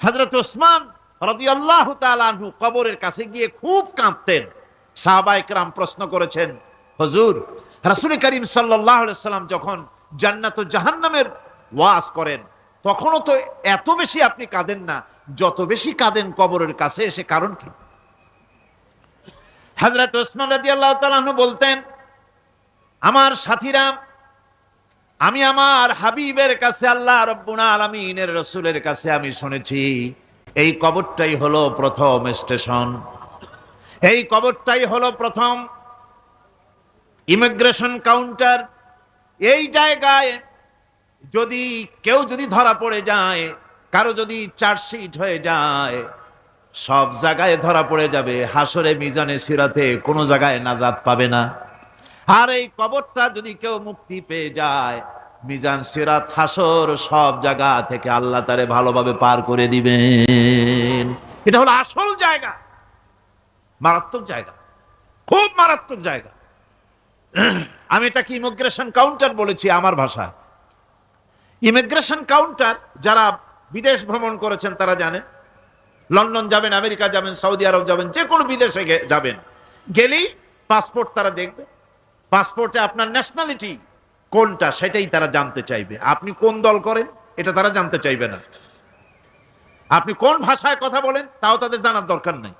হযরত ওসমান রাদিয়াল্লাহু তাআলা আনহু কবরের কাছে গিয়ে খুব কাঁদতেন। সাহাবায়ে কেরাম প্রশ্ন করেছেন, হুজুর, রাসূল করিম সাল্লাল্লাহু আলাইহি সাল্লাম যখন জান্নাত ও জাহান্নামের ওয়াজ করেন তখনও তো এত বেশি আপনি কাঁদেন না, যত বেশি কাঁদেন কবরের কাছে এসে, কারণ কি? হযরত ওসমান রাদিয়াল্লাহু তাআলা আনহু বলতেন, আমার সাথীরা, আমি আমার হাবিবের কাছে, আল্লাহ রাব্বুল আলামিনের রাসূলের কাছে আমি শুনেছি এই কবরটাই হলো প্রথম স্টেশন, এই কবরটাই হলো প্রথম ইমিগ্রেশন কাউন্টার। এই জায়গায় যদি কেউ ধরা পড়ে যায়, কারো যদি চার্জশিট হয়ে যায়, সব জায়গায় ধরা পড়ে যাবে, হাসরে মিজানে সিরাতে কোনো জায়গায় নাজাত পাবে না। আর এই কবরটা যদি কেউ মুক্তি পেয়ে যায়, মিজান সিরাত হাসর সব জায়গা থেকে আল্লাহ তারে ভালোভাবে পার করে দিবেন। এটা হলো আসল জায়গা, মারাত্মক জায়গা, খুব মারাত্মক জায়গা। আমি এটাকে ইমিগ্রেশন কাউন্টার বলেছি আমার ভাষায়। ইমিগ্রেশন কাউন্টার, যারা বিদেশ ভ্রমণ করেছেন তারা জানেন। লন্ডন যাবেন, আমেরিকা যাবেন, সৌদি আরব যাবেন, যে কোনো বিদেশে যাবেন, গেলেই পাসপোর্ট তারা দেখবে। পাসপোর্টে আপনার ন্যাশনালিটি কোনটা সেটাই তারা জানতে চাইবে। আপনি কোন দল করেন এটা তারা জানতে চাইবে না। আপনি কোন ভাষায় কথা বলেন তাও তাদের জানার দরকার নেই।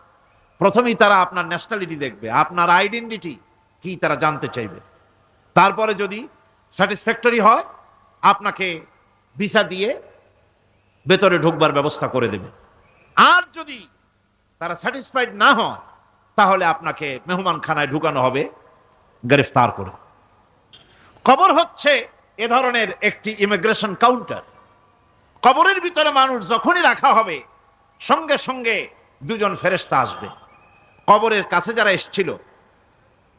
প্রথমেই তারা আপনার ন্যাশনালিটি দেখবে, আপনার আইডেন্টিটি কি তারা জানতে চাইবে। তারপরে যদি স্যাটিসফ্যাক্টরি হয়, আপনাকে ভিসা দিয়ে ভেতরে ঢুকবার ব্যবস্থা করে দেবে। আর যদি তারা স্যাটিসফাইড না হয়, তাহলে আপনাকে মেহমানখানায় ঢুকানো হবে গ্রেফতার করে। কবর হচ্ছে এ ধরনের একটি ইমিগ্রেশন কাউন্টার। কবরের ভিতরে মানুষ যখনই রাখা হবে, সঙ্গে সঙ্গে দুজন ফেরেশতা আসবে। কবরের কাছে যারা এসেছিল,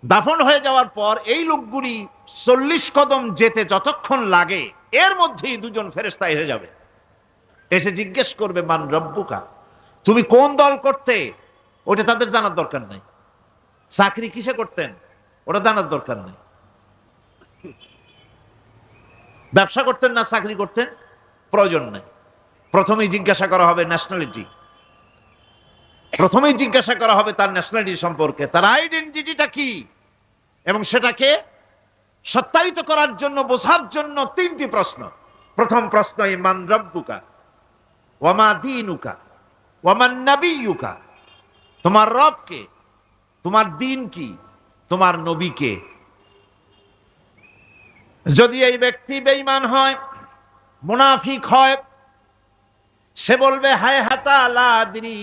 দাফন হয়ে যাওয়ার পর এই লোকগুলি 40 কদম যেতে যতক্ষণ লাগে, এর মধ্যেই দুজন ফেরেশতা এসে যাবে। এসে জিজ্ঞেস করবে, মান রব্বুকা, তুমি কোন দল করতে? ওটা তাদের জানার দরকার নেই। চাকরি কিসে করতেন ওটা জানার দরকার নেই। ব্যবসা করতেন না চাকরি করতেন প্রয়োজন নেই। প্রথমেই জিজ্ঞাসা করা হবে ন্যাশনালিটি, প্রথমেই জিজ্ঞাসা করা হবে তার ন্যাশনালিটি সম্পর্কে, তার আইডেন্টিটিটা কি, এবং সেটাকে সত্যায়িত করার জন্য, বোঝার জন্য 3টি প্রশ্ন। প্রথম প্রশ্ন, মান রব্বুকা ওয়া মা দীনুকা ওয়া মান নাবিয়্যুকা, তোমার রব কে, তোমার দ্বীন কি, তোমার নবী কে। যদি এই ব্যক্তি বেঈমান হয়, মুনাফিক হয়, সে বলবে হায় হাতা লা আদরি,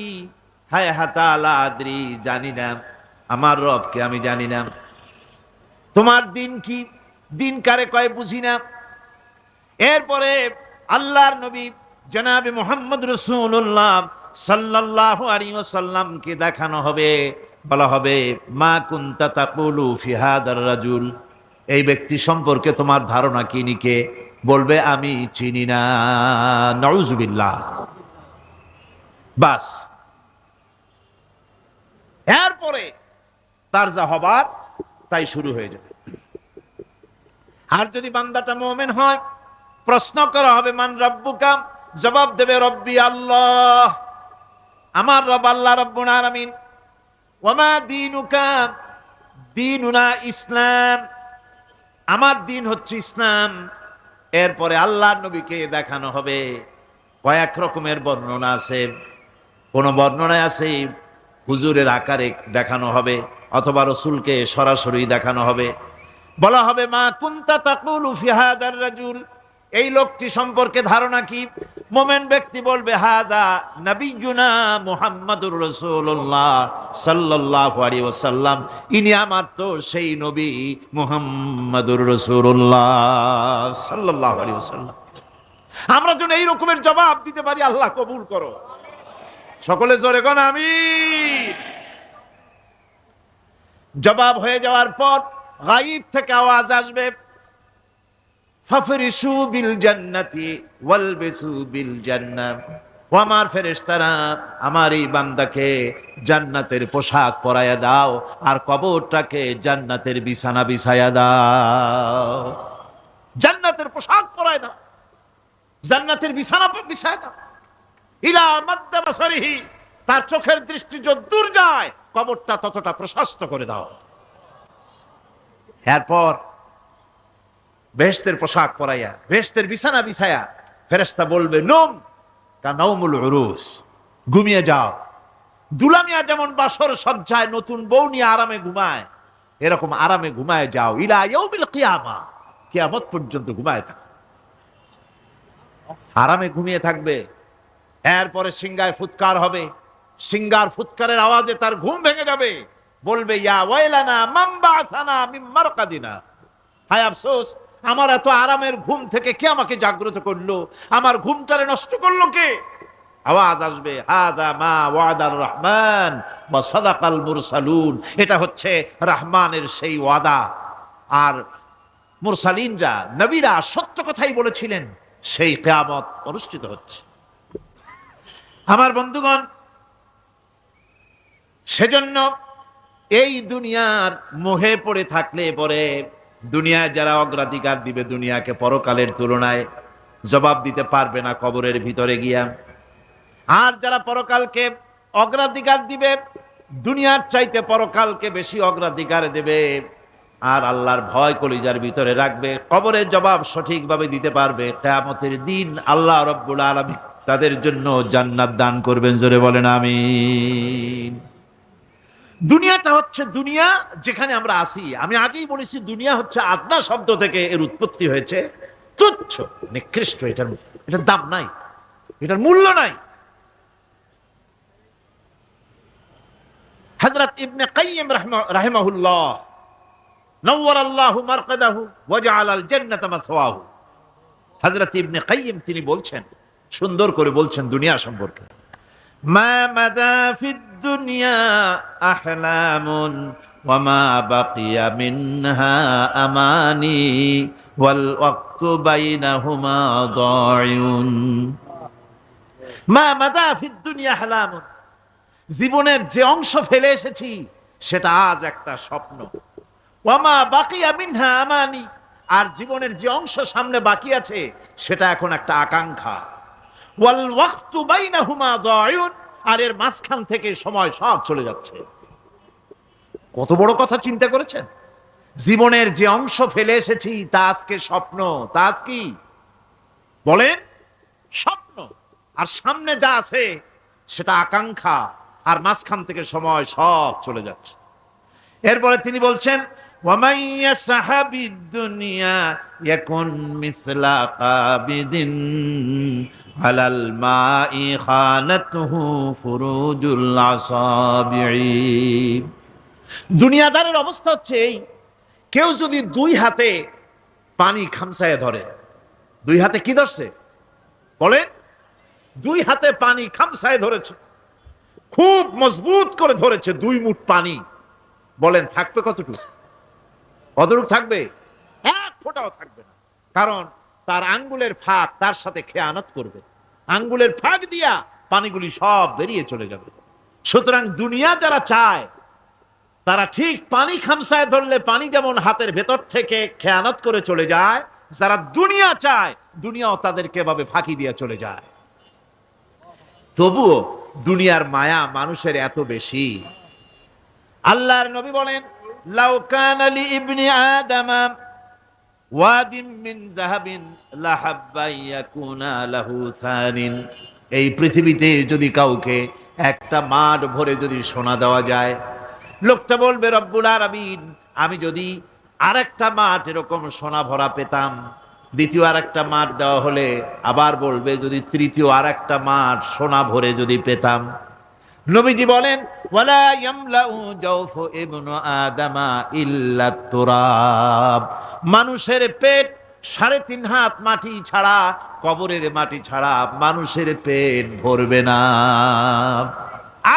হায় হাতা লা আদরি, জানি না আমার রবকে, আমি জানি না। তোমার দিন কি, দিন কারে কয় বুঝি না। এরপরে আল্লাহর নবী জনাবে মুহাম্মদ রাসূলুল্লাহ সাল্লাল্লাহু আলাইহি ওয়াসাল্লামকে দেখানো হবে, বলা হবে মা কুনতা তাকুলু ফি হাদার রাজুল, এই ব্যক্তি সম্পর্কে তোমার ধারণা কি নিকে? বলবে আমি চিনি না। নাউযুবিল্লাহ। বাস, এরপরে তার যা হবার তাই শুরু হয়ে যাবে। আর যদি বান্দাটা মুমিন হয়, প্রশ্ন করা হবে মান রব্বুকা, জবাব দেবে রব্বি আল্লাহ, আমার রব আল্লাহ রাব্বুল আলামিন। ওয়া মা দীনুকা, দীনুনা ইসলাম, আমার দিন হচ্ছে ইসলাম। এরপরে আল্লাহর নবীকে দেখানো হবে। কয়েক রকমের বর্ণনা আছে। কোন বর্ণনায় আছে হুজুরের আকারে দেখানো হবে, অথবা রাসূলকে সরাসরি দেখানো হবে। বলা হবে মা কুনতা তাকুলু ফি হাদার রাজুল, এই লোকটি সম্পর্কে ধারণা কি? মুমিন ব্যক্তি বলবে হাদা নবিয়ুনা মুহাম্মাদুর রাসূলুল্লাহ সাল্লাল্লাহু আলাইহি ওয়াসাল্লাম, ইনি আমার তো সেই নবী মুহাম্মাদুর রাসূলুল্লাহ সাল্লাল্লাহু আলাইহি ওয়াসাল্লাম। আমরা যেন এই রকমের জবাব দিতে পারি, আল্লাহ কবুল করো। সকলে জোরে কোন আমিন। জবাব হয়ে যাওয়ার পর গায়ব থেকে আওয়াজ আসবে, ফাফরিশু বিল জান্নাতি ওয়ালবিসু বিল জান্নাহ, ও আমার ফেরেশতারা, আমার এই বান্দাকে জান্নাতের পোশাক পরায়া দাও, আর কবরটাকে জান্নাতের বিছানা বিছায়া দাও। জান্নাতের পোশাক পরায় দাও, জান্নাতের বিছানা বিছায়া দাও। ইলা মাদ্দা বাসারিহি, তার চোখের দৃষ্টি যতদূর যায় কবরটা ততটা প্রশস্ত করে দাও। এরপর বেহেশতের পোশাক পরাইয়া, বেহেশতের বিছানা বিছায়া ফেরেশতা বলবে নম কানাউমুল উরুস, ঘুমিয়ে যাও। দুলামিয়া যেমন বাসর সজ্জায় নতুন বউ নিয়ে আরামে ঘুমায়, এরকম আরামে ঘুমায় যাও। ইলা ইয়াউমিল কিয়ামা, কিয়ামত পর্যন্ত ঘুমায় থাকো, আরামে ঘুমিয়ে থাকবে। এরপরে সিংগায় ফুৎকার হবে, সিংগার ফুৎকারের আওয়াজে তার ঘুম ভেঙে যাবে, বলবে ইয়া ওয়াইলানা মান বাআসানা মিন মারকাদিনা, হায় আফসোস, আমার এত আরামের ঘুম থেকে কে আমাকে জাগ্রত করলো, আমার ঘুমটারে নষ্ট করলো কে? আওয়াজ আসবে হাযা মা ওয়াদার রহমান ওয়া সাদাকাল মুরসালুন, এটা হচ্ছে রহমানের সেই ওয়াদা, আর মুরসালিনরা নবীরা সত্য কথাই বলেছিলেন, সেই কিয়ামত অনুষ্ঠিত হচ্ছে। আমার বন্ধুগণ, সেজন্য এই দুনিয়ার মোহে পড়ে থাকলে পরে দুনিয়ায় যারা অগ্রাধিকার দিবে দুনিয়াকে পরকালের তুলনায়, জবাব দিতে পারবে না কবরের ভিতরে গিয়া। আর যারা পরকালকে অগ্রাধিকার দিবে, দুনিয়ার চাইতে পরকালকে বেশি অগ্রাধিকার দেবে, আর আল্লাহর ভয় কলিজার ভিতরে রাখবে, কবরের জবাব সঠিকভাবে দিতে পারবে, কিয়ামতের দিন আল্লাহ রাব্বুল আলামিন তাদের জন্য জান্নাত দান করবেন। জোরে বলেন আমিন। দুনিয়াটা হচ্ছে দুনিয়া যেখানে আমরা আসি। আমি আগেই বলেছি দুনিয়া হচ্ছে আদনা শব্দ থেকে এর উৎপত্তি হয়েছে, তুচ্ছ নিকৃষ্ট, এটার দাম নাই, এটার মূল্য নাই। হযরত ইবনে কাইয়িম রাহিমাহুল্লাহ নওয়ারাল্লাহু মারকাদাহু ওয়া জাআলাল জান্নাতা মাথওয়াহু, হযরত ইবনে কাইয়িম তিনি বলছেন, সুন্দর করে বলছেন দুনিয়া সম্পর্কে, মা মাদা ফিদ দুনিয়া আহলামুন ওয়া মা বাকিয়া মিনহা আমানি ওয়াল ওয়াক্তু বাইনাহুমা দায়ুন। মা মাদা ফিদ দুনিয়া আহলামুন, জীবনের যে অংশ ফেলে এসেছি সেটা আজ একটা স্বপ্ন। ওয়া মা বাকিয়া মিনহা আমানি, আর জীবনের যে অংশ সামনে বাকি আছে সেটা এখন একটা আকাঙ্ক্ষা। ওয়াল ওয়াক্তু বাইনাহুমা দায়ুন, আর এর মাঝখান থেকে সময় সব চলে যাচ্ছে। কত বড় কথা চিন্তা করেছেন? জীবনের যে অংশ ফেলে এসেছি তা আজকে স্বপ্ন, তা আজ কি বলেন? স্বপ্ন। আর সামনে যা আছে সেটা আকাঙ্ক্ষা, আর মাঝখান থেকে সময় সব চলে যাচ্ছে। এরপরে তিনি বলছেন ওয়ামান ইয়াসহাবিদ দুনিয়া ইয়াকুন মিসলা কাবিদিন আলাল মাই খানাতুহু ফুরুজুল আসাবিঈ। দুনিয়াদারের অবস্থা হচ্ছে এই, কেউ যদি দুই হাতে পানি খামসায় ধরে, দুই হাতে কি ধরছে বলেন? দুই হাতে পানি খামসায় ধরেছে, খুব মজবুত করে ধরেছে, দুই মুঠ পানি, বলেন থাকবে কতটুকু? কতটুকু থাকবে? এক ফোঁটাও থাকবে না, কারণ তার আঙ্গুলের ফাঁক তার সাথে খেয়ানত করবে, আঙ্গুলের ফাঁক দিয়া পানিগুলি সব বেরিয়ে চলে যাবে। সুতরাং দুনিয়া যারা চায় তারা ঠিক পানি খামসায় ধরলে পানি যেমন হাতের ভেতর থেকে খেয়ানত করে চলে যায়, যারা দুনিয়া চায় দুনিয়াও তাদেরকে এভাবে ফাঁকি দিয়ে চলে যায়। তবুও দুনিয়ার মায়া মানুষের এত বেশি। আল্লাহর নবী বলেন লাউ কানা লি ইবনি আদামা ওয়াদিম মিন যাহাবিন লাহাব্বা ইয়াকুনা লাহু সানিন, এই পৃথিবীতে যদি কাউকে একটা মাঠ ভরে যদি সোনা দেওয়া যায়, লোকটা বলবে রব্বুল আলামিন আমি যদি আরেকটা মাঠ এরকম সোনা ভরা পেতাম, দ্বিতীয় আরেকটা মাঠ দেওয়া হলে আবার বলবে যদি তৃতীয় আরেকটা মাঠ সোনা ভরে যদি পেতাম। নবীজি বলেন ওয়ালা ইয়ামলাউ জাওফু ইবনু আদামা ইল্লা তুরাব, মানুষের পেট 3.5 হাত মাটি ছাড়া, কবরের মাটি ছাড়া মানুষের পেট ভরবে না।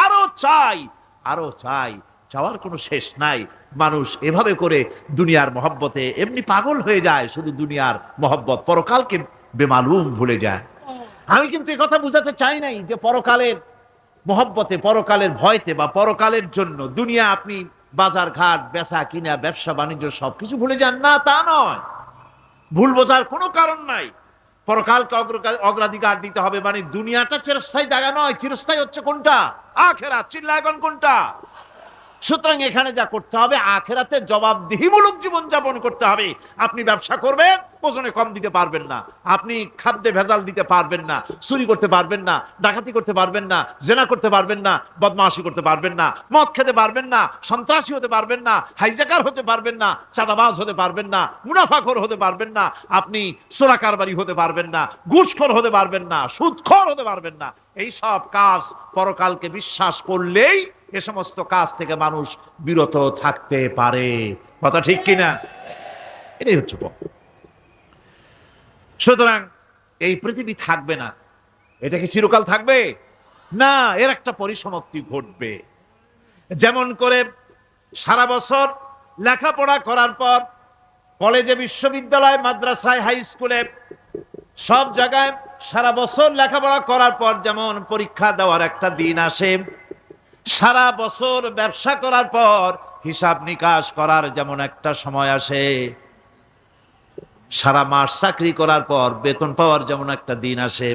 আরো চাই, আরো চাই, চাওয়ার কোনো শেষ নাই। মানুষ এভাবে করে দুনিয়ার মহব্বতে এমনি পাগল হয়ে যায়, শুধু দুনিয়ার মহব্বত, পরকালকে বেমালুম ভুলে যায়। আমি কিন্তু এই কথা বুঝাতে চাই নাই যে পরকালের মহব্বতে, পরকালের ভয়তে বা পরকালের জন্য দুনিয়া আপনি বাজার ঘাট বেচা কিনা ব্যবসা বাণিজ্য সবকিছু ভুলে যান, না তা নয়, ভুল বোঝার কোনো কারণ নাই। পরকালকে অগ্রাধিকার দিতে হবে। মানে দুনিয়াটা চিরস্থায়ী জায়গা নয়, চিরস্থায়ী হচ্ছে কোনটা? আখিরাত। চিল্লায় এখন কোনটা? সুতরাং এখানে যা করতে হবে, আখিরাতে জবাবদিহিমূলক জীবন যাপন করতে হবে। আপনি ব্যবসা করবেন, ওজনে কম দিতে পারবেন না। আপনি খাদ্যে ভেজাল দিতে পারবেন না, চুরি করতে পারবেন না, ডাকাতি করতে পারবেন না, জেনা করতে পারবেন না, বদমাশি করতে পারবেন না, মদ খেতে পারবেন না, সন্ত্রাসী হতে পারবেন না, হাইজ্যাকার হতে পারবেন না, চাঁদাবাজ হতে পারবেন না, মুনাফাখোর হতে পারবেন না, আপনি চোরা কারবারি হতে পারবেন না, ঘুষখোর হতে পারবেন না, সুদখোর হতে পারবেন না। এই সব কাজ পরকালকে বিশ্বাস করলেই এ সমস্ত কাজ থেকে মানুষ বিরত থাকতে পারে। কথা ঠিক কিনা? এটাই হচ্ছে কথা। সুতরাং এই পৃথিবী থাকবে না, এটা কি চিরকাল থাকবে? না, এর একটা পরিসমাপ্তি ঘটবে। যেমন করে সারা বছর লেখাপড়া করার পর কলেজে, বিশ্ববিদ্যালয়, মাদ্রাসায়, হাই স্কুলে, সব জায়গায় সারা বছর লেখাপড়া করার পর যেমন পরীক্ষা দেওয়ার একটা দিন আসে, সারা বছর ব্যবসা করার পর হিসাব নিকাশ করার যেমন একটা সময় আসে, সারা মাস চাকরি করার পর বেতন পাওয়ার যেমন একটা দিন আসে,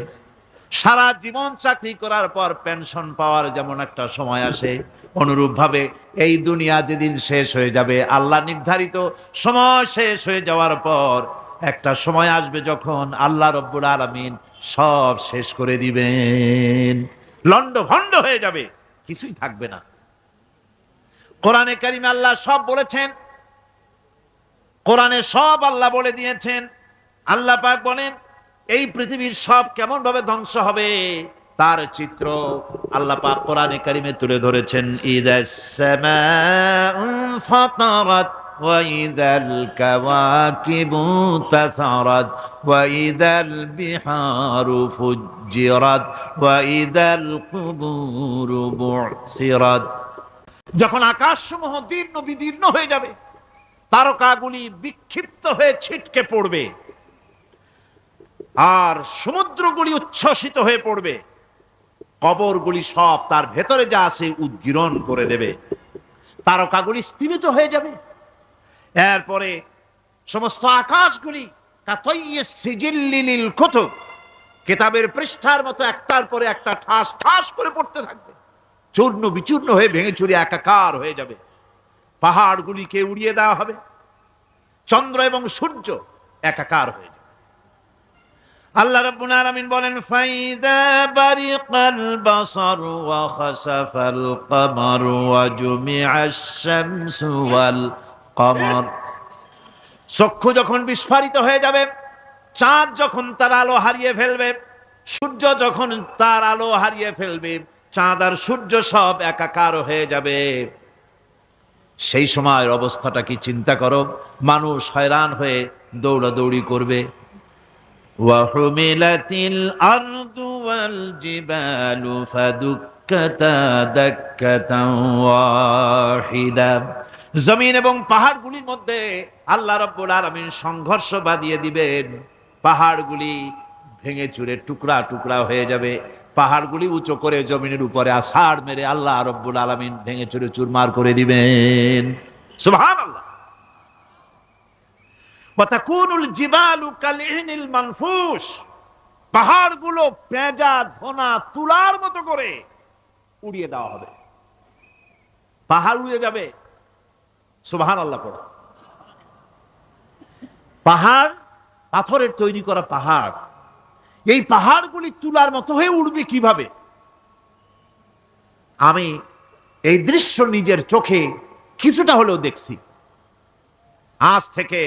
সারা জীবন চাকরি করার পর পেনশন পাওয়ার যেমন একটা সময় আসে, অনুরূপভাবে এই দুনিয়া যেদিন শেষ হয়ে যাবে, আল্লাহ নির্ধারিত সময় শেষ হয়ে যাওয়ার পর একটা সময় আসবে যখন আল্লাহ রব্বুল আলামিন সব শেষ করে দিবেন, লন্ডভন্ড হয়ে যাবে, কিছুই থাকবে না। কোরআনে কারিমে আল্লাহ সব বলেছেন, কোরআনে সব আল্লাহ বলে দিয়েছেন। আল্লাহ পাক বলেন এই পৃথিবীর সব কেমন ভাবে ধ্বংস হবে তার চিত্র আল্লাহ পাক কোরআনে কারিমে তুলে ধরেছেন। ইযাস সামাউ ফাতারাত ওয়া ইযাল কাওয়াকিবু তাসারাত ওয়া ইযাল বিহারু ফুজ্জিরাত ওয়া ইযাল কুবুরু বু'সিরাত। যখন আকাশসমূহ দীর্ণ বিদীর্ণ হয়ে যাবে, তারকাগুলি বিক্ষিপ্ত হয়ে ছিটকে পড়বে, আর সমুদ্রগুলি উচ্ছ্বসিত হয়ে পড়বে, কবরগুলি সব তার ভেতরে যা আছে উদ্গীরণ করে দেবে, তারকাগুলি স্থিমিত হয়ে যাবে। এরপরে সমস্ত আকাশগুলি কাতাইয়িস সিজিল্লিল কুতুব, কিতাবের পৃষ্ঠার মতো একটার পরে একটা ঠাস ঠাস করে পড়তে থাকবে, চূর্ণ বিচূর্ণ হয়ে ভেঙে চুরে একাকার হয়ে যাবে। পাহাড়গুলিকে উড়িয়ে দেওয়া হবে, চন্দ্র এবং সূর্য একাকার হয়ে যাবে। আল্লাহ রাব্বুল আলামিন বলেন ফাইদা বারিকাল বাসার ওয়া খাসাফাল কমার ওয়া জুমিআশ শামসু ওয়াল কমার। চক্ষু যখন বিস্ফারিত হয়ে যাবে, চাঁদ যখন তার আলো হারিয়ে ফেলবে, সূর্য যখন তার আলো হারিয়ে ফেলবে, চাঁদ আর সূর্য সব একাকার হয়ে যাবে, সেই সময়ের অবস্থাটা কি চিন্তা করো। মানুষ হয়রান হয়ে দৌড়াদৌড়ি করবে। ওয়াহুমিলাতিল আরদু ওয়াল জিবালু ফাদুক্কাতা দাক্কাতান ওয়াহিদা। জমিন এবং পাহাড়গুলির মধ্যে আল্লাহ রাব্বুল আলামিন সংঘর্ষ বাঁধিয়ে দিবেন, পাহাড়গুলি ভেঙে চুরে টুকরা টুকরা হয়ে যাবে, পাহাড়গুলি উঁচু করে জমিনের উপরে আছাড় মেরে আল্লাহ রাব্বুল আলামিন ভেঙে চুরে চুরমার করে দিবেন। সুবহানাল্লাহ। ওয়া তাকুনুল জিবালু কালইনিল মানফুস, পাহাড়গুলো পেঁজা ধোনা তুলার মতো করে উড়িয়ে দেওয়া হবে, পাহাড় উড়ে যাবে। সুবহানাল্লাহ পড়ো। পাহাড় পাথরের তৈরি করা পাহাড়, এই পাহাড়গুলি তুলার মতো হয়ে উড়বে কিভাবে? আমি এই দৃশ্য নিজের চোখে কিছুটা হলেও দেখছি। আজ থেকে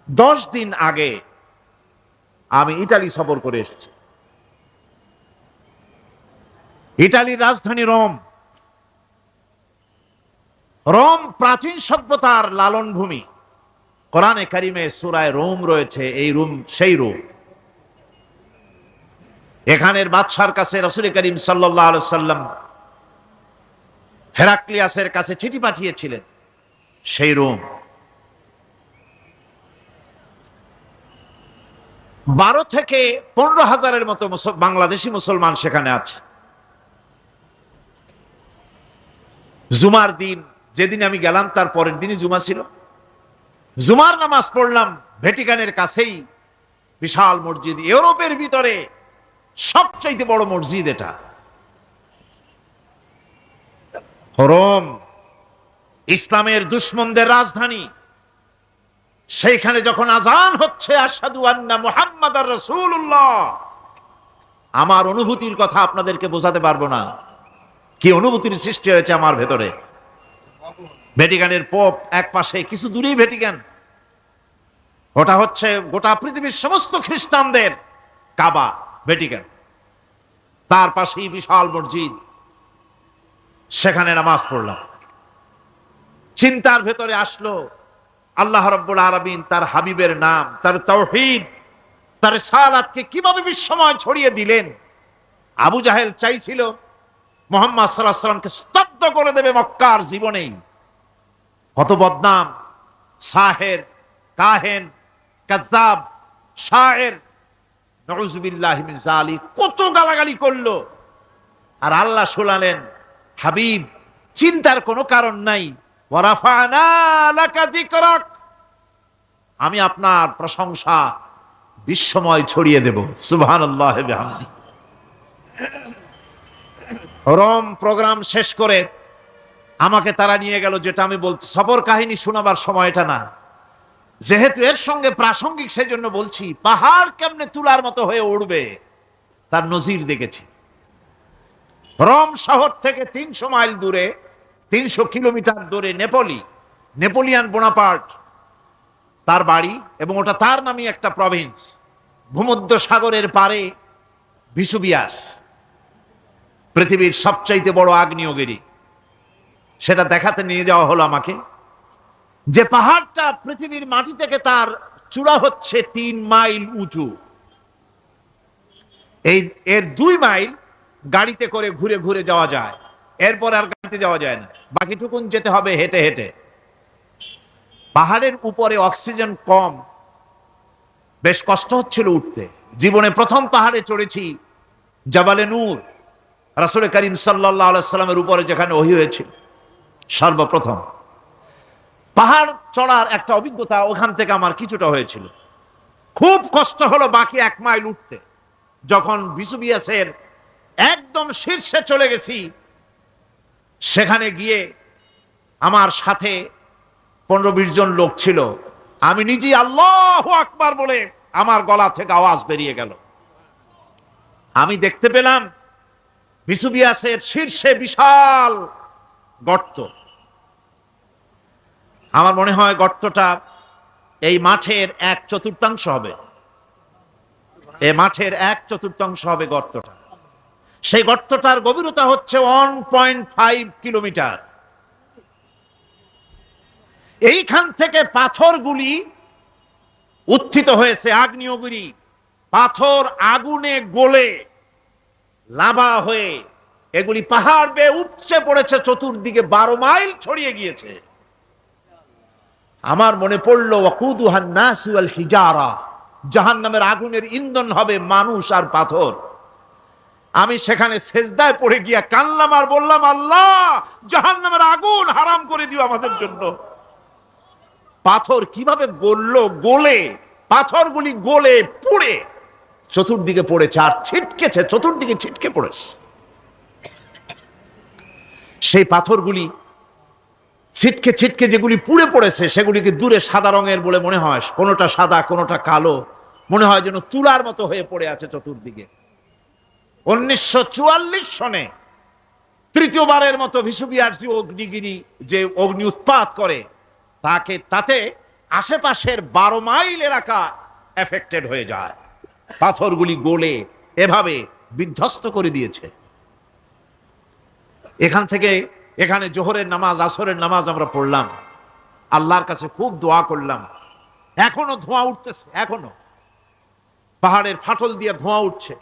10 দিন আগে আমি ইতালি সফর করে এসেছি। ইতালির রাজধানী রোম। রোম প্রাচীন সভ্যতার লালন ভূমি। কোরআনে কারিমে সূরায়ে রোম রয়েছে, এই রোম সেই রোম। এখানের বাদশার কাছে রাসূল করিম সাল্লাল্লাহু আলাইহি সাল্লাম হেরাক্লিয়াসের কাছে চিঠি পাঠিয়েছিলেন, সেই রোম। 12 থেকে 15,000-এর মতো বাংলাদেশি মুসলমান সেখানে আছে। জুমার দিন, যেদিন আমি গেলাম তার পরের দিনই জুমা ছিল, জুমার নামাজ পড়লাম, ভ্যাটিকানের কাছেই বিশাল মসজিদ, ইউরোপের ভিতরে সবচাইতে বড় মসজিদ এটা। রোম ইসলামের দুশমনদের রাজধানী। সেইখানে যখন আজান হচ্ছে আশহাদু আন্না মুহাম্মাদার রাসূলুল্লাহ, আমার অনুভূতির কথা আপনাদেরকে বোঝাতে পারবো না, কি অনুভূতির সৃষ্টি হয়েছে আমার ভেতরে। ভ্যাটিকানের পোপ এক পাশে, কিছু দূরেই ভ্যাটিকান, ওটা হচ্ছে গোটা পৃথিবীর সমস্ত খ্রিস্টানদের কাবা, ভ্যাটিকান। তার পাশেই বিশাল মসজিদ, সেখানে নামাজ পড়লাম। চিন্তার ভেতরে আসলো আল্লাহ রাব্বুল আলামিন তার হাবিবের নাম, তার তাওহীদ, তার রিসালাতকে কিভাবে বিশ্বময় ছড়িয়ে দিলেন। আবু জাহেল চাইছিল মুহাম্মদ সাল্লাল্লাহু আলাইহি ওয়াসাল্লামকে স্তব্ধ করে দেবে মক্কার জীবনেই। কত বদনাম, সাহের, কাহেন, কাযযাব, শায়ের, নাউযুবিল্লাহি মিন যালিক, কত গালাগালি করলো। আর আল্লাহ শোনালেন, হাবিব চিন্তার কোনো কারণ নাই, ওয়া রাফা'না লাকা যিকরাক, আমি আপনার প্রশংসা বিশ্বময় ছড়িয়ে দেব। সুবহানাল্লাহি ওয়া বিহামদিহি। রোম প্রোগ্রাম শেষ করে আমাকে তারা নিয়ে গেল, যেটা আমি বলছি সফর কাহিনী শোনাবার সময় এটা না, যেহেতু এর সঙ্গে প্রাসঙ্গিক সেজন্য বলছি। পাহাড় কেমনে তুলার মতো হয়ে উঠবে তার নজির দেখেছি। রোম শহর থেকে 300 মাইল দূরে, 300 কিলোমিটার দূরে নেপোলিয়ান বোনাপার্ট তার বাড়ি, এবং ওটা তার নামে একটা প্রভিন্স। ভূমধ্য সাগরের পারে ভিসুবিয়াস, পৃথিবীর সবচাইতে বড় আগ্নেয়গিরি। সেটা দেখাতে নিয়ে যাওয়া হলো আমাকে, যে পাহাড়টা পৃথিবীর মাটি থেকে তার চূড়া হচ্ছে 3 মাইল উঁচু। এর 2 মাইল গাড়িতে করে ঘুরে ঘুরে যাওয়া যায়, এরপর আর গাড়িতে যাওয়া যায় না, বাকিটুকুন যেতে হবে হেঁটে হেঁটে। পাহাড়ের উপরে অক্সিজেন কম, বেশ কষ্ট হচ্ছিল উঠতে। জীবনে প্রথম পাহাড়ে চড়েছি জাবালে নূর, রাসূল করিম সাল্লাল্লাহু আলাইহি সাল্লামের উপরে যেখানে ওহী হয়েছিল সর্বপ্রথম। পাহাড় চড়ার একটা অভিজ্ঞতা ওখান থেকে আমার কিছুটা হয়েছিল। খুব কষ্ট হলো বাকি 1 মাইল উঠতে। যখন ভিসুবিয়াসের একদম শীর্ষে চলে গেছি, সেখানে গিয়ে আমার সাথে 15-20 জন লোক ছিল। আমি নিজেই আল্লাহু আকবার বলে আমার গলা থেকে আওয়াজ বেরিয়ে গেল। আমি দেখতে পেলাম ভিসুবিয়াসের শীর্ষে বিশাল গর্ত। আমার মনে হয় গর্তটা এই মাঠের 1/4 হবে, এই মাঠের 1/4 হবে গর্তটা। সেই গর্তটার গভীরতা হচ্ছে 1.5 কিলোমিটার। এইখান থেকে পাথরগুলি উত্থিত হয়েছে, আগ্নেয়গিরি পাথর আগুনে গলে লাভা হয়ে এগুলি পাহাড় বেয়ে উপচে পড়েছে, চতুর্দিকে 12 মাইল ছড়িয়ে গিয়েছে। আমার মনে পড়লো ওয়াকুদুহান নাসু ওয়াল হিজারা, জাহান্নামের আগুনের ইন্ধন হবে মানুষ আর পাথর। আমি সেখানে সেজদায় পড়ে গিয়া কানলাম আর বললাম, আল্লাহ জাহান্নামের আগুন হারাম করে দিও আমাদের জন্য। পাথর কিভাবে গললো, গলে পাথরগুলি গলে পুড়ে চতুর্দিকে পড়েছে আর ছিটকেছে, চতুর্দিকে ছিটকে পড়েছে। সেই পাথরগুলি ছিটকে ছিটকে যেগুলি পুড়ে পড়েছে সেগুলিকে দূরে সাদা রঙের বলে মনে হয়, কোনোটা সাদা কোনোটা কালো, মনে হয় যেন তুলার মতো হয়ে পড়ে আছে চতুর্দিকে। 1944 সনে তৃতীয়বারের মতো ভিসুবিয়াস অগ্নিগিরি যে অগ্নি উৎপাত করে, তাতে আশেপাশের 12 মাইল এলাকা এফেক্টেড হয়ে যায়। পাথরগুলি গলে এভাবে বিধ্বস্ত করে দিয়েছে। এখান থেকে এখানে জোহরের নামাজ, আসরের নামাজ আমরা পড়লাম, আল্লাহর কাছে খুব দোয়া করলাম। এখনো ধোঁয়া উঠতেছে, এখনো পাহাড়ের ফাটল দিয়ে ধোঁয়া উঠছে।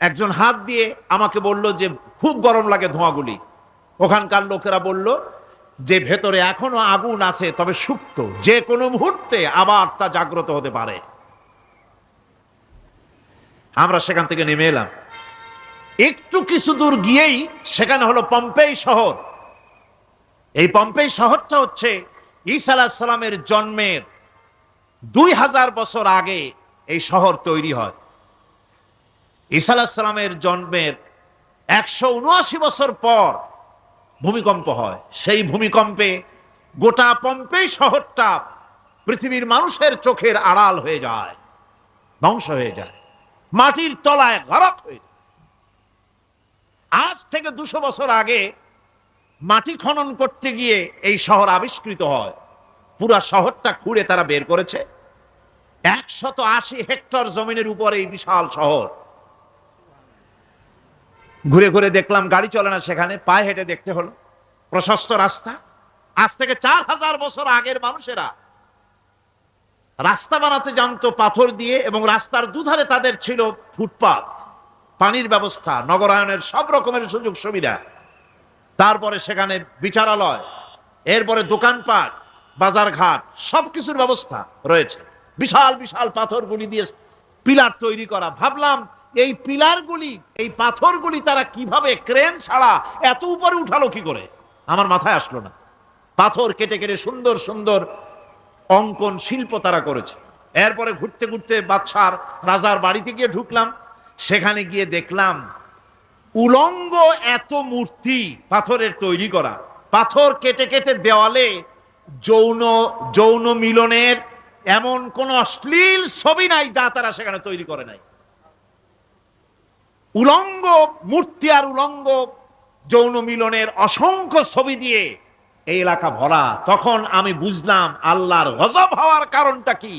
একজন হাত দিয়ে আমাকে বলল যে খুব গরম লাগে ধোঁয়াগুলি। ওখানকার লোকেরা বলল যে ভেতরে এখনো আগুন আছে, তবে সুপ্ত, যে কোনো মুহূর্তে আবার তা জাগ্রত হতে পারে। আমরা সেখান থেকে নেমে এলাম। একটু কিছু দূর গিয়েই সেখানে হলো পম্পেই শহর। এই পম্পেই শহরটা হচ্ছে ঈসা আলাইহিস সালামের জন্মের 2000 বছর আগে এই শহর তৈরি হয়। ঈসা আলাইহিস সালামের জন্মের 179 বছর পর ভূমিকম্প হয়। সেই ভূমিকম্পে গোটা পম্পেই শহরটা পৃথিবীর মানুষের চোখের আড়াল হয়ে যায়, ধ্বংস হয়ে যায়, মাটির তলায় গরক হয়ে যায়। আজ থেকে 200 বছর আগে মাটি খনন করতে গিয়ে এই শহর আবিষ্কৃত হয়। পুরা শহরটা খুঁড়ে তারা বের করেছে 180 হেক্টর জমিনের উপর এই বিশাল শহর। ঘুরে ঘুরে দেখলাম, গাড়ি চলে না সেখানে, পায়ে হেঁটে দেখতে হলো। প্রশস্ত রাস্তা। আজ থেকে 4000 বছর আগের মানুষেরা রাস্তা বানাতে জানতো পাথর দিয়ে, এবং রাস্তার দুধারে তাদের ছিল ফুটপাত, পানির ব্যবস্থা, নগরায়নের সব রকমের সুযোগ সুবিধা। তারপরে সেখানে বিচারালয়, এরপরে দোকানপাট, বাজারঘাট, সবকিছুর ব্যবস্থা রয়েছে। বিশাল বিশাল পাথরগুলি দিয়ে পিলার তৈরি করা। ভাবলাম এই পিলারগুলি, এই পাথরগুলি তারা কিভাবে ক্রেন ছাড়া এত উপরে উঠালো কি করে, আমার মাথায় আসলো না। পাথর কেটে কেটে সুন্দর সুন্দর অঙ্কন শিল্প তারা করেছে। এরপরে ঘুরতে ঘুরতে বাদশার রাজার বাড়িতে গিয়ে ঢুকলাম। সেখানে গিয়ে দেখলাম উলঙ্গ এত মূর্তি পাথরের তৈরি করা। পাথর কেটে কেটে দেওয়ালে যৌন যৌন মিলনের এমন কোন অশ্লীল ছবি নাই যা তারা সেখানে তৈরি করে নাই। উলঙ্গ মূর্তি আর উলঙ্গ যৌন মিলনের অসংখ্য ছবি দিয়ে এই এলাকা ভরা। তখন আমি বুঝলাম আল্লাহর গজব হওয়ার কারণটা কি,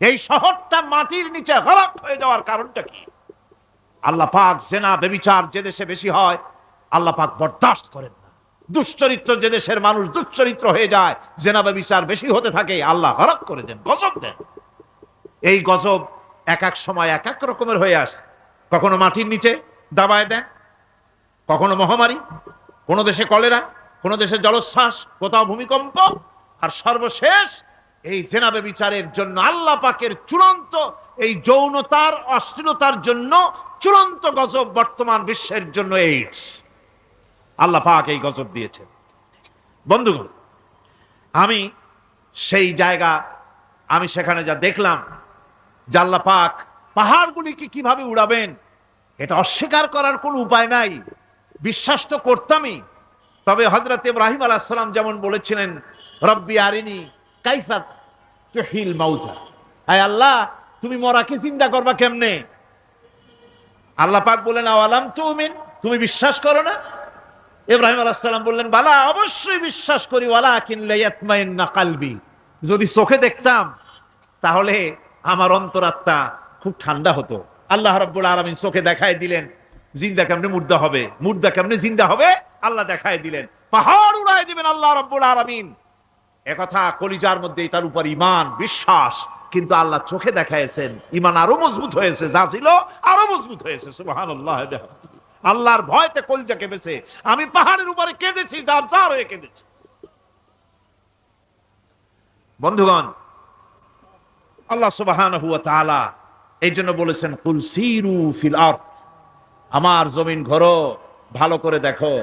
এই শহরটা মাটির নিচে গরক হয়ে যাওয়ার কারণটা কি। আল্লাহ পাক জেনা ব্যভিচার যে দেশে বেশি হয় আল্লাহ পাক বরদাস্ত করেন না। দুশ্চরিত্র যে দেশের মানুষ দুশ্চরিত্র হয়ে যায়, জেনা ব্যভিচার বেশি হতে থাকে, আল্লাহ গরক করে দেন, গজব দেন। এই গজব এক এক সময় এক এক রকমের হয়ে আসে। কখনো মাটির নিচে দাবায় দেন, কখনো মহামারী, কোন দেশে কলেরা, কোন দেশে জলোচ্ছ্বাস, কোথাও ভূমিকম্প, আর সর্বশেষ এই জেনা ব্যভিচারের জন্য আল্লাহ পাকের চূড়ান্ত, এই যৌনতার অশ্লীলতার জন্য চূড়ান্ত গজব বর্তমান বিশ্বের জন্য এইডস। আল্লাহ পাক এই গজব দিয়েছেন। বন্ধুগণ, আমি সেই জায়গা, আমি সেখানে যা দেখলাম যে আল্লাহ পাক পাহাড়গুলিকে কিভাবে উড়াবেন এটা অস্বীকার করার কোনো উপায় নাই। বিশ্বাস তো করতামই। তবে হযরত ইব্রাহিম আলাইহিস সালাম যেমন বলেছিলেন, রব্বি আরিনি কাইফা তুহিল মাউতা, আয় আল্লাহ তুমি মরাকে জিন্দা করবা কেমনে? আল্লাহ পাক বলেন আওয়ালাম তুমিন, তুমি বিশ্বাস করো না? ইব্রাহিম আলাইহিস সালাম বললেন বালা, অবশ্যই বিশ্বাস করি, ওয়ালাকিন লিয়াতমাইন্না কলবি, যদি চোখে দেখতাম তাহলে আমার অন্তরাত্মা খুব ঠান্ডা হতো। আল্লাহ রাব্বুল আলামিন চোখে দেখায় দিলেন জিন্দা কেমনে মুর্দা হবে, মুর্দা কেমনে জিন্দা হবে, আল্লাহ দেখায় দিলেন। পাহাড় উড়ায় দিবেন আল্লাহ রাব্বুল আলামিন। একথা কলিজার মধ্যে এটার উপর ঈমান বিশ্বাস, কিন্তু আল্লাহ চোখে দেখাইছেন, ঈমান আরো মজবুত হয়েছে, যা ছিল আরো মজবুত হয়েছে। সুবহানাল্লাহ। আল্লাহর ভয়তে কলিজা কেঁদেছে। আমি পাহাড়ের উপরে কেঁদেছি, যার যার হয়ে কেঁদেছি। বন্ধুগণ, আল্লাহ সুবহানাহু ওয়া তাআলা এই জন্য বলেছেন কুল সিরু ফিল আরদ, আমার জমিন ঘোরো, ভালো করে দেখো,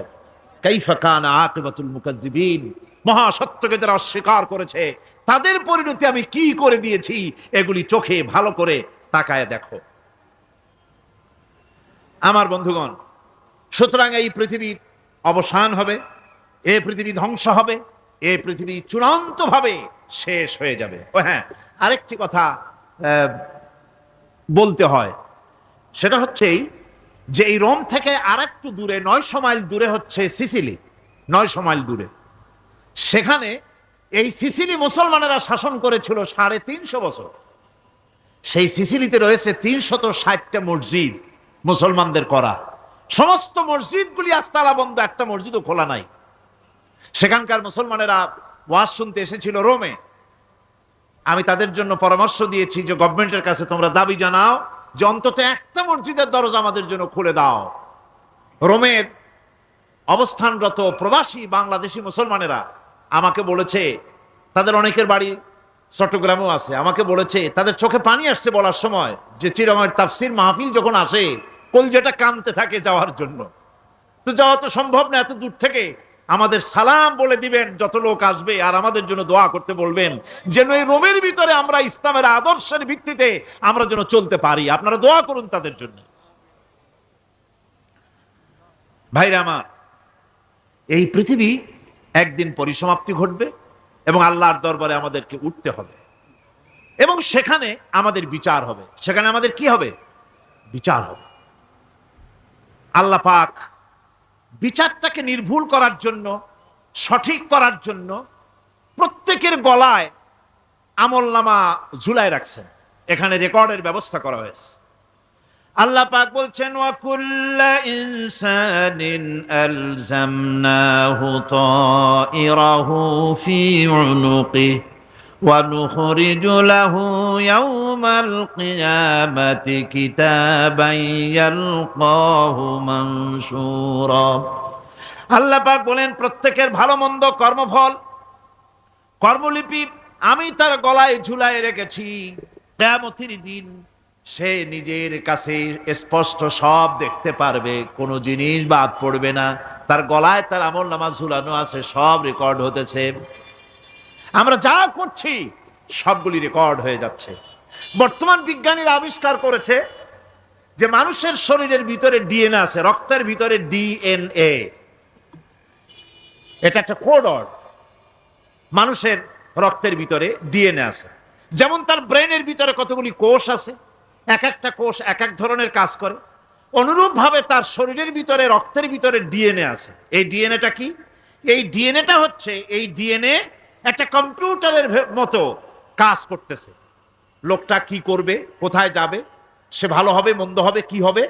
কাইফা কানা আকিবাতুল মুকাজ্জিবিন, মহা সত্যকে যারা অস্বীকার করেছে তাদের পরিণতি আমি কি করে দিয়েছি, এগুলি চোখে ভালো করে তাকায় দেখো। আমার বন্ধুগণ, সুতরাং এই পৃথিবীর অবসান হবে, এই পৃথিবী ধ্বংস হবে, এই পৃথিবী চূড়ান্তভাবে শেষ হয়ে যাবে। ও হ্যাঁ, আরেকটি কথা বলতে হয়, সেটা হচ্ছে যে এই রোম থেকে আর একটু দূরে 900 মাইল দূরে হচ্ছে সিসিলি। 900 মাইল দূরে, সেখানে এই সিসিলি মুসলমানেরা শাসন করেছিল 350 বছর। সেই সিসিলিতে রয়েছে 360টা মসজিদ মুসলমানদের করা। সমস্ত মসজিদগুলি আজ তালা বন্ধ, একটা মসজিদও খোলা নাই। সেখানকার মুসলমানেরা ওয়াজ শুনতে এসেছিল রোমে। আমি তাদের জন্য পরামর্শ দিয়েছি যে গভর্নমেন্টের কাছে তোমরা দাবি জানাও যে অন্তত একটা মসজিদের দরজা আমাদের জন্য খুলে দাও। রোমের অবস্থানরত প্রবাসী বাংলাদেশি মুসলমানেরা আমাকে বলেছে, তাদের অনেকের বাড়ি চট্টগ্রামেও আছে, আমাকে বলেছে তাদের চোখে পানি আসছে বলার সময় যে চিরময়ের তাফসীর মাহফিল যখন আসে কলজেটা কানতে থাকে যাওয়ার জন্য। তো যাওয়া তো সম্ভব না এত দূর থেকে, আমাদের সালাম বলে দিবেন যত লোক আসবে, আর আমাদের জন্য দোয়া করতে বলবেন, যেন এই রোমের ভিতরে আমরা ইসলামের আদর্শের ভিত্তিতে আমরা যেন চলতে পারি। আপনারা দোয়া করুন তাদের জন্য। ভাইরা আমার, এই পৃথিবী একদিন পরিসমাপ্তি ঘটবে এবং আল্লাহর দরবারে আমাদেরকে উঠতে হবে এবং সেখানে আমাদের বিচার হবে। সেখানে আমাদের কি হবে? বিচার হবে। আল্লাহ পাক বিচারটাকে নির্ভুল করার জন্য, সঠিক করার জন্য প্রত্যেকের গলায় আমলনামা ঝুলায় রাখছেন। এখানে রেকর্ডের ব্যবস্থা করা হয়েছে। আল্লাহ পাক বলছেন, ওয়া কুল্লা ইনসানিন আলজামনাহু তাইরাহু ফি উনুকি ওয়া নুখরিজু লাহু ইয়াওমাল কিয়ামাতি কিতাবান ইয়ালকাহু মানশুরা। আল্লাহ পাক বলেন, প্রত্যেকের ভালো মন্দ কর্মফল, কর্মলিপি আমি তার গলায় ঝুলায় রেখেছি। কিয়ামতের দিন সে নিজের কাছে স্পষ্ট সব দেখতে পারবে, কোনো জিনিস বাদ পড়বে না। তার গলায় তার আমলনামা ঝুলানো আছে, সব রেকর্ড হতেছে। আমরা যা করছি সবগুলি রেকর্ড হয়ে যাচ্ছে। বর্তমান বিজ্ঞানীরা আবিষ্কার করেছে যে মানুষের শরীরের ভিতরে ডিএনএ আছে, রক্তের ভিতরে ডিএনএ, এটা একটা কোড। মানুষের রক্তের ভিতরে ডিএনএ আছে। যেমন তার ব্রেনের ভিতরে কতগুলি কোষ আছে, এক একটা কোষ এক এক ধরনের কাজ করে, অনুরূপ ভাবে তার শরীরের ভিতরে রক্তের ভিতরে ডিএনএ আছে। এই ডিএনএটা কি? এই ডিএনএটা হচ্ছে, এই ডিএনএ একটা কম্পিউটারের মতো কাজ করতেছে। লোকটা কি করবে, কোথায় যাবে, সে ভালো হবে মন্দ হবে কি হবে,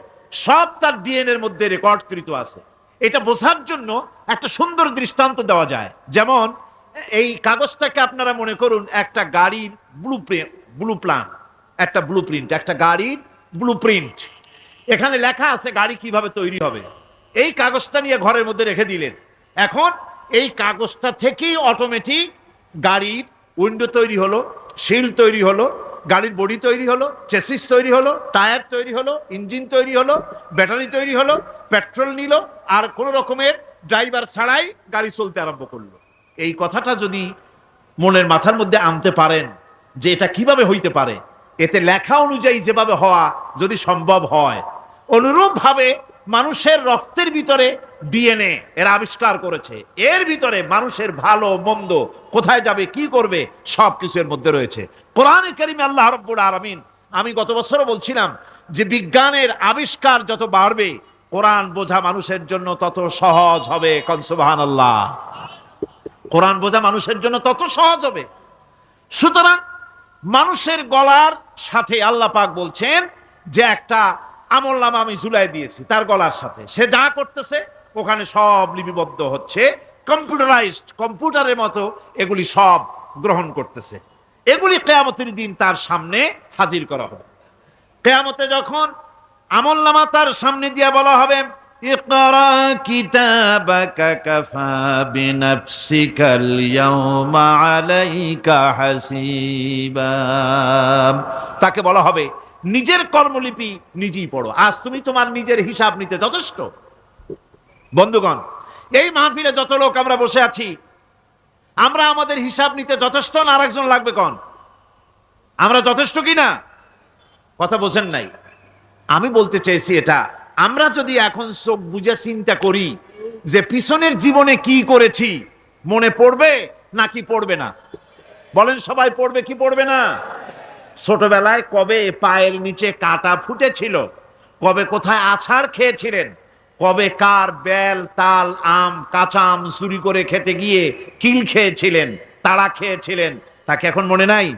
সব তার ডিএনএ এর মধ্যে রেকর্ডকৃত আছে। এটা বোঝার জন্য একটা সুন্দর দৃষ্টান্ত দেওয়া যায়। যেমন এই কাগজটাকে আপনারা মনে করুন একটা গাড়ির একটা ব্লুপ্রিন্ট, একটা গাড়ির ব্লুপ্রিন্ট। এখানে লেখা আছে গাড়ি কিভাবে তৈরি হবে। এই কাগজটা নিয়ে ঘরের মধ্যে রেখে দিলেন। এখন এই কাগজটা থেকেই অটোমেটিক গাড়ির উইন্ডো তৈরি হলো, শিল তৈরি হলো, গাড়ির বডি তৈরি হলো, চেসিস তৈরি হলো, টায়ার তৈরি হলো, ইঞ্জিন তৈরি হলো, ব্যাটারি তৈরি হলো, পেট্রোল নিল, আর কোনো রকমের ড্রাইভার ছাড়াই গাড়ি চলতে আরম্ভ করলো। এই কথাটা যদি মনের মাথার মধ্যে আনতে পারেন যে এটা কিভাবে হইতে পারে, এতে লেখা অনুযায়ী যেভাবে হওয়া যদি সম্ভব হয়, অনুরূপ ভাবে মানুষের রক্তের ভিতরে ডিএনএ এরা আবিষ্কার করেছে। এর ভিতরে মানুষের ভালো মন্দ, কোথায় যাবে কি করবে, সবকিছু এর মধ্যে রয়েছে। কোরআনে কারিমে আল্লাহ রাব্বুল আলামিন, আমি গত বছরও বলছিলাম যে বিজ্ঞানের আবিষ্কার যত বাড়বে, কোরআন বোঝা মানুষের জন্য তত সহজ হবে। কোন সুবহানাল্লাহ। কোরআন বোঝা মানুষের জন্য তত সহজ হবে। সুতরাং মানুষের গলার সাথে আল্লাহ পাক বলছেন যে একটা আমলনামা আমি ঝুলাই দিয়েছি তার গলার সাথে। সে যা করতেছে ওখানে সব লিপিবদ্ধ হচ্ছে, কম্পিউটারাইজড, কম্পিউটারের মতো এগুলি সব গ্রহণ করতেছে। এগুলি কিয়ামতের দিন তার সামনে হাজির করা হবে। কিয়ামতে যখন আমলনামা তার সামনে দিয়ে বলা হবে, ইকরা কিতাবাকা কাফা বিনাফসিকাল ইয়াওমা আলাইকা হাসিবা, তাকে বলা হবে নিজের কর্মলিপি নিজেই পড়ো, আজ তুমি তোমার নিজের হিসাব নিতে যথেষ্ট। বন্ধুগণ, এই মাহফিলে যত লোক আমরা বসে আছি, আমরা আমাদের হিসাব নিতে যথেষ্ট না আরেকজন লাগবে? কোন আমরা যথেষ্ট কিনা? কথা বোঝেন নাই। আমি বলতে চাইছি এটা, আমরা যদি এখন চোখ বুঝে চিন্তা করি যে পিছনের জীবনে কি করেছি, মনে পড়বে নাকি পড়বে না? বলেন সবাই, পড়বে কি পড়বে না? ছোটবেলায় কবে পায়ের নিচে কাটা ফুটেছিল, কবে কোথায় আছাড় খেয়েছিলেন, কবে কার বেল তাল আম কাঁচা আম চুরি করে খেতে গিয়ে কিল খেয়েছিলেন, তাড়া খেয়েছিলেন, তাকে এখন মনে নাই?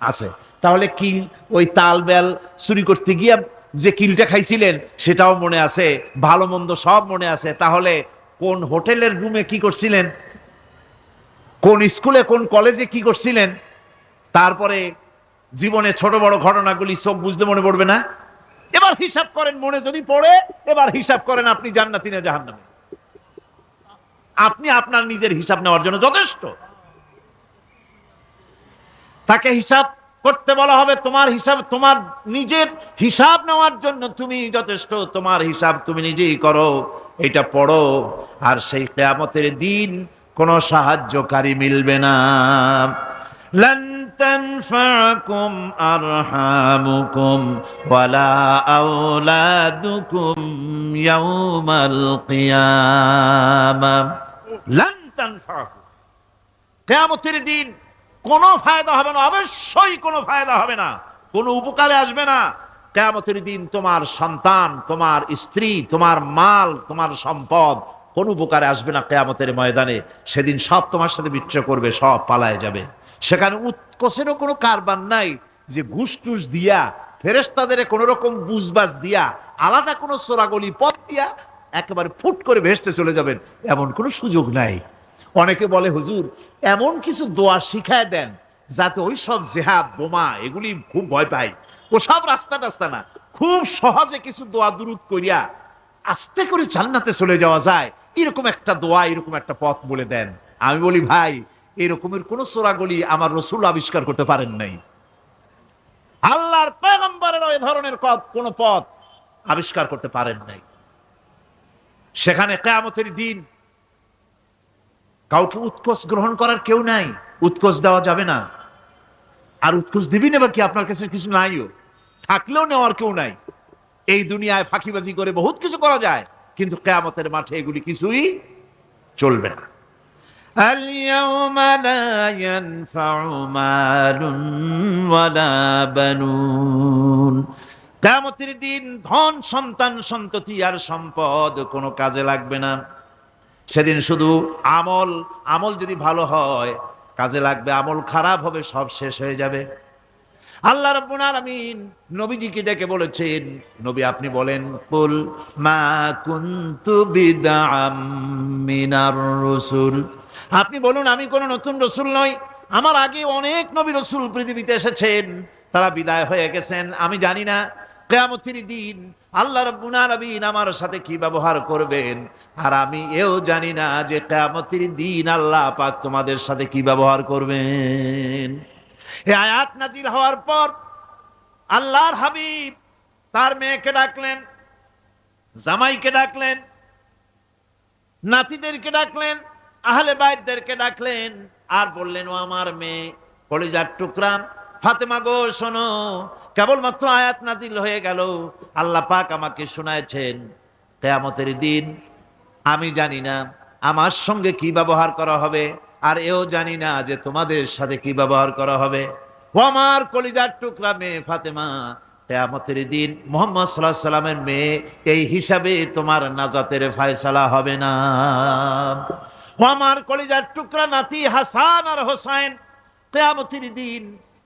আছে। তাহলে কিল, ওই তাল বেল চুরি করতে গিয়ে যে কিলটা খাইছিলেন সেটাও মনে আছে, ভালো মন্দ সব মনে আছে। তাহলে কোন হোটেলের রুমে কি করছিলেন, কোন স্কুলে কোন কলেজে কি করছিলেন, তারপরে জীবনে ছোট বড় ঘটনাগুলি চোখ বুঝতে মনে পড়বে না? এবার হিসাব করেন, মনে যদি পড়ে এবার হিসাব করেন আপনি জান্নাতি না জাহান্নামী। আপনি আপনার নিজের হিসাব নেওয়ার জন্য যথেষ্ট। তাকে হিসাব করতে বলা হবে, তোমার হিসাব, তোমার নিজের হিসাব নেওয়ার জন্য তুমি যথেষ্ট, তোমার হিসাব তুমি নিজেই করো, এটা পড়ো। আর সেই কিয়ামতের দিন কোনো সাহায্যকারী মিলবে না। লান তানফাকুম আরহামুকুম ওয়ালা আওলাদুকুম ইয়াউমাল কিয়ামাহ। লান তানফাকুম, কিয়ামতের দিন কোনো ফায়দা হবে না, অবশ্যই কোনো ফায়দা হবে না, কোনো উপকারে আসবে না। কিয়ামতের দিন তোমার সন্তান, তোমার স্ত্রী, তোমার মাল, তোমার সম্পদ কোনো উপকারে আসবে না কিয়ামতের ময়দানে। সেদিন সব তোমার সাথে বিচ্ছেদ করবে, সব পালায় যাবে। সেখানে উৎকোষেরও কোনো কারবার নাই যে ঘুষ টুস দিয়া, ফেরেশতাদের কোনো রকম বুঝবাজ দিয়া, আলাদা কোনো চোরাগলি পথ দিয়া একেবারে ফুট করে ভেসতে চলে যাবেন, এমন কোনো সুযোগ নাই। অনেকে বলে, হুজুর এমন কিছু দোয়া শিখায় দেন যাতে ওই সব জেহাদ বোমা এগুলি খুব ভয় পায়, ওসব রাস্তা টাস্তা না, খুব সহজে কিছু দোয়া দুরূদ করিয়া আস্তে করে জান্নাতে চলে যাওয়া যায়, এরকম একটা দোয়া, এরকম একটা পথ বলে দেন। আমি বলি, ভাই এরকমের কোন চোরাগলি আমার রাসূল আবিষ্কার করতে পারেন নাই। আল্লাহর পয়গম্বরের ওই ধরনের কোন পথ আবিষ্কার করতে পারেন নাই। সেখানে কিয়ামতের দিন কাউকে উৎকোষ গ্রহণ করার কেউ নাই, উৎকোষ দেওয়া যাবে না। আর উৎকোষ দিবি না বা কি, আপনার কাছে কিছু নাইও, থাকলেও নেওয়ার কেউ নাই। এই দুনিয়ায় ফাঁকিবাজি করে বহুত কিছু করা যায়, কিন্তু কিয়ামতের মাঠে এগুলি কিছুই চলবে না। اليوم لا ينفع مال ولا بنون। কিয়ামতের দিন ধন, সন্তান, সন্ততি আর সম্পদ কোনো কাজে লাগবে না। সেদিন শুধু আমল, আমল যদি ভালো হয় কাজে লাগবে, আমল খারাপ হবে সব শেষ হয়ে যাবে। আল্লাহ রাব্বুল আলামিন নবীজিকে ডেকে বলেছেন, নবী আপনি বলেন, কুল মা কুনতু বিদআম মিনার রাসূল, আপনি বলুন আমি কোন নতুন রাসূল নই, আমার আগে অনেক নবী রাসূল পৃথিবীতে এসেছেন, তারা বিদায় হয়ে গেছেন। আমি জানি না কিয়ামতের দিন আল্লাহ রাব্বুল আলামিন আমার সাথে কি ব্যবহার করবেন, আর আমি এও জানি না যে কিয়ামতের দিন আল্লাহ পাক তোমাদের সাথে কি ব্যবহার করবেন। এই আয়াত নাজিল হওয়ার পর আল্লাহর হাবিব তার মেয়েকে ডাকলেন, জামাইকে ডাকলেন, নাতিদেরকে ডাকলেন, আহলে বাইতদেরকে ডাকলেন, আর বললেন, ও আমার মেয়ে, কলিজার টুকরা ফাতেমা গো শোনো, কেবলমাত্র আয়াত নাজিল হয়ে গেল, আল্লাহ পাক আমাকে শোনায়ছেন কিয়ামতের দিন আমি জানি না আমার সঙ্গে কি ব্যবহার করা হবে, আর এও জানি না যে তোমাদের সাথে কি ব্যবহার করা হবে। ও আমার কলিজার টুকরা মেয়ে ফাতেমা, কিয়ামতের দিন মুহাম্মদ সাল্লাল্লাহু আলাইহি সাল্লামের মেয়ে, এই হিসাবে তোমার নাজাতের ফয়সালা হবে না। ও আমার কলিজার টুকরা নাতি হাসান আর হোসেন, কিয়ামতের দিন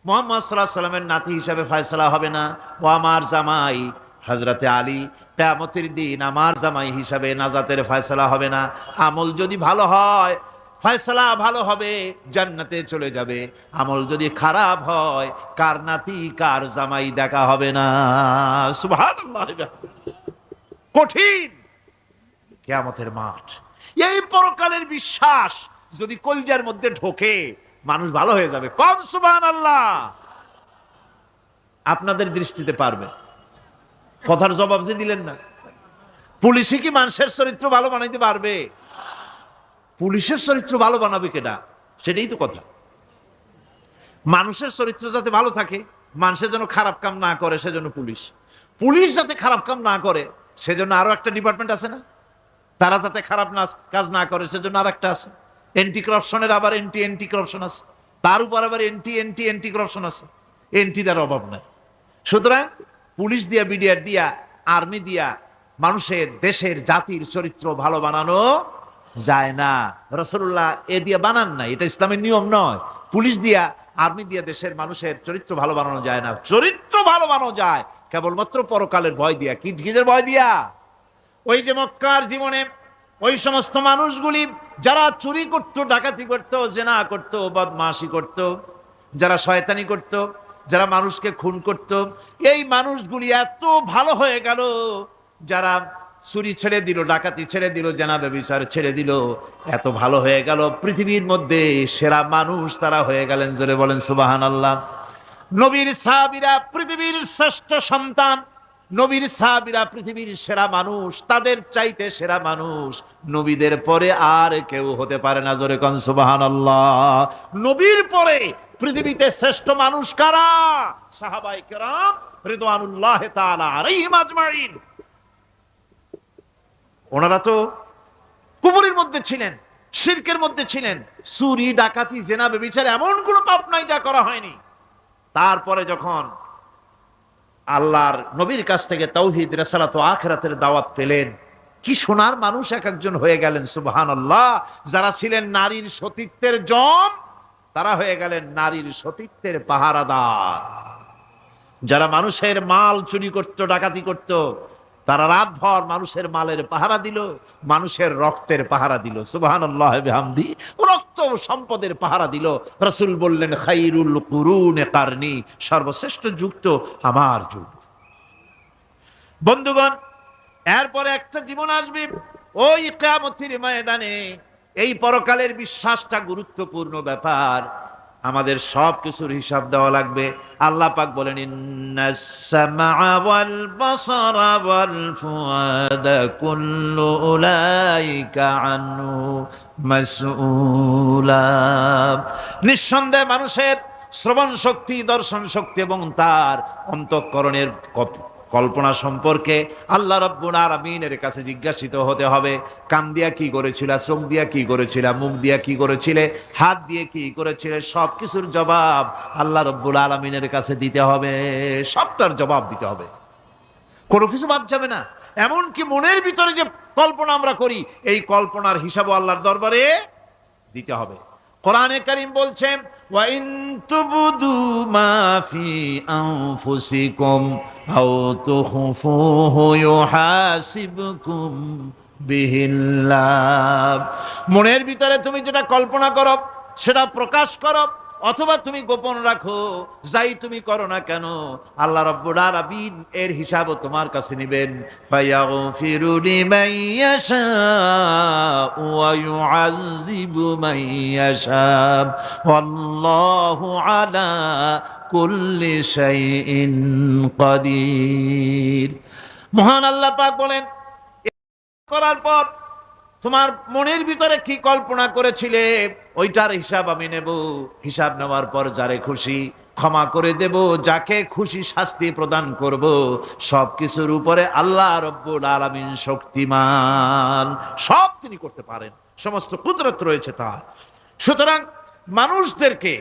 মুহাম্মদ সাল্লাল্লাহু আলাইহি সাল্লামের নাতি হিসাবে ফয়সালা হবে না। ও আমার জামাই হযরতে আলী, কিয়ামতের দিন আমার জামাই হিসাবে নাজাতের ফয়সালা হবে না। আমল যদি ভালো হয় ফয়সালা ভালো হবে, জান্নাতে চলে যাবে। আমল যদি খারাপ হয় কার নাতি কার জামাই দেখা হবে না। সুবহানাল্লাহ। কঠিন কিয়ামতের মাঠ। এই পরকালের বিশ্বাস যদি কলজার মধ্যে ঢোকে মানুষ ভালো হয়ে যাবে। কোন সুবহানাল্লাহ। আপনাদের দৃষ্টিতে পারবে, কথার জবাব যে দিলেন না। পুলিশে কি মানুষের চরিত্র ভালো বানাইতে পারবে? পুলিশের চরিত্র ভালো বানাবে কেডা? সেটাই তো কথা। মানুষের চরিত্র যাতে ভালো থাকে, মানুষের জন্য খারাপ কাম না করে, সেজন্য পুলিশ। পুলিশ যাতে খারাপ কাম না করে সেজন্য আরো একটা ডিপার্টমেন্ট আছে না? তারা যাতে খারাপ কাজ না করে সেজন্য আর একটা আছে। এন্টি করাপশনের আবার এন্টি করাপশন আছে, তার উপর আবার এন্টি করাপশন আছে। এন্টিটার অভাব নাই। সুতরাং পুলিশ দিয়া, বিডিআর দিয়া, আর্মি দিয়া মানুষের, দেশের, জাতির চরিত্র ভালো বানানো যায় না। রাসূলুল্লাহ এ দিয়ে বানান নাই, এটা ইসলামের নিয়ম নয়। পুলিশ দিয়া, আর্মি দিয়া দেশের মানুষের চরিত্র ভালো বানানো যায় না। চরিত্র ভালো বানানো যায় কেবলমাত্র পরকালের ভয় দিয়া। কিসের ভয় দিয়া? ওই যে মক্কার জীবনে ওই সমস্ত মানুষগুলি যারা চুরি করত, ডাকাতি করত, জেনা করত, বদমাশি করত, যারা শয়তানি করত, যারা মানুষকে খুন করত, এই মানুষগুলি এত ভালো হয়ে গেল, যারা চুরি ছেড়ে দিল, ডাকাতি ছেড়ে দিল, জেনা ব্যভিচার ছেড়ে দিল, এত ভালো হয়ে গেল, পৃথিবীর মধ্যে সেরা মানুষ তারা হয়ে গেলেন। জোরে বলেন সুবহানাল্লাহ। নবীর সাহাবীরা পৃথিবীর শ্রেষ্ঠ সন্তান, নবীর সাহাবীরা পৃথিবীর সেরা মানুষ, তাদের চাইতে সেরা মানুষ নবীদের পরে আর কেউ হতে পারে না। জোরে কোন সুবহানাল্লাহ। নবীর পরে পৃথিবীতে শ্রেষ্ঠ মানুষ কারা? সাহাবায়ে কেরাম রিদওয়ানুল্লাহি তাআলা আলাইহিম আজমাইন। ওনারা তো কুফরের মধ্যে ছিলেন, শিরকের মধ্যে ছিলেন, চুরি ডাকাতি জেনা ব্যভিচার এমন কোন পাপ নাই যা করা হয়নি। তারপরে যখন আল্লাহর নবীর কাছ থেকে তাওহীদ, রিসালাত ও আখিরাতের দাওয়াত পেলেন, কি সোনার মানুষ এক একজন হয়ে গেলেন। সুবহানাল্লাহ। যারা ছিলেন নারীর সতীত্বের জম, তারা হয়ে গেলেন নারীর সতীত্বের পাহারাদার। যারা মানুষের মাল চুরি করত, ডাকাতি করত, তারা রাতভর মানুষের মালের পাহারা দিল, মানুষের রক্তের পাহারা দিল। সুবহানাল্লাহ বিহামদি। রক্ত সম্পদের পাহারা দিল। রাসূল বললেন, খাইরুল কুরুনে কারনি, সর্বশ্রেষ্ঠ যুগ তো আমার যুগ। বন্ধুগণ, এরপরে একটা জীবন আসবে ওই কিয়ামতের ময়দানে। এই পরকালের বিশ্বাসটা গুরুত্বপূর্ণ ব্যাপার। আমাদের সব কিছুর হিসাব দেওয়া লাগবে। আল্লাহ পাক বলেন, ইন্নাস সামআ ওয়াল বাসারা ওয়াল ফুআদা কুল্লু উলাইকা আনহু মাসউলা। নিঃসন্দেহে মানুষের শ্রবণ শক্তি, দর্শন শক্তি এবং তার অন্তঃকরণের কল্পনা সম্পর্কে আল্লাহ রাব্বুল আলামিনের কাছে জিজ্ঞাসিত হতে হবে। কান দিয়া কি করেছিলা, চোখ দিয়া কি করেছিলা, মুখ দিয়া কি করেছিলে, হাত দিয়ে কি করেছিলে, সবকিছুর জবাব আল্লাহ রাব্বুল আলামিনের কাছে দিতে হবে। সবটার জবাব দিতে হবে, কোনো কিছু বাদ যাবে না। এমনকি মনের ভিতরে যে কল্পনা আমরা করি, এই কল্পনার হিসাবও আল্লাহর দরবারে দিতে হবে। কোরআনে কারীম বলছেন, ওয়া ইন তুবদু মা ফি আনফুসিকুম আও তুখফুহু ইউহাসিবকুম বিহিল্লাহ। মনের ভিতরে তুমি যেটা কল্পনা করো সেটা প্রকাশ করো, অথবা তুমি গোপন রাখো, যাই তুমি করো না কেন, আল্লাহ রাব্বুল আলামিন এর হিসাবও তোমার কাছে নেবেন। ফায়াগফিরু লিমান ইয়াশাউ ওয়া ইউআযযিবু মান ইয়াশাউ ওয়াল্লাহু আলা কুল্লি শাইইন কাদির। মহান আল্লাহ পাক বলেন, করার পর তোমার মনের ভিতরে কি কল্পনা করেছিলে ওইটার হিসাব আমি নেব। হিসাব নেওয়ার পর যারে খুশি ক্ষমা করে দেব, যাকে খুশি শাস্তি প্রদান করব। সবকিছুর উপরে আল্লাহ রাব্বুল আলামিন শক্তিমান, সব তিনি করতে পারেন, সমস্ত কুদরত রয়েছে তার। সুতরাং মানুষদেরকে,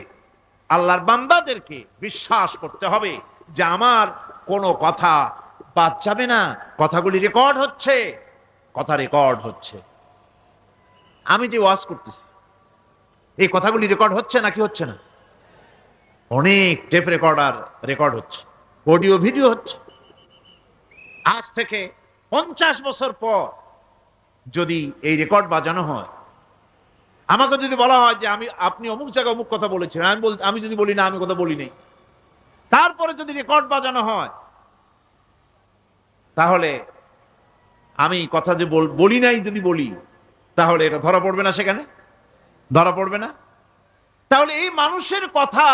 আল্লাহর বান্দাদেরকে বিশ্বাস করতে হবে যে আমার কোনো কথা বাদ যাবে না। কথাগুলি রেকর্ড হচ্ছে, কথা রেকর্ড হচ্ছে। আমি যে ওয়াজ করতেছি এই কথাগুলি রেকর্ড হচ্ছে নাকি হচ্ছে না? অনেক টেপ রেকর্ডার রেকর্ড হচ্ছে, অডিও ভিডিও হচ্ছে। আজ থেকে 50 বছর পর যদি এই রেকর্ড বাজানো হয়, আমাকে যদি বলা হয় যে আপনি অমুক জায়গায় অমুক কথা বলেছেন, আমি যদি বলি না আমি কথা বলি নাই, তারপরে যদি রেকর্ড বাজানো হয়, তাহলে আমি কথা যে বলি নাই যদি বলি, তাহলে এটা ধরা পড়বে না? সেখানে ধরা পড়বে না? তাহলে এই মানুষের কথা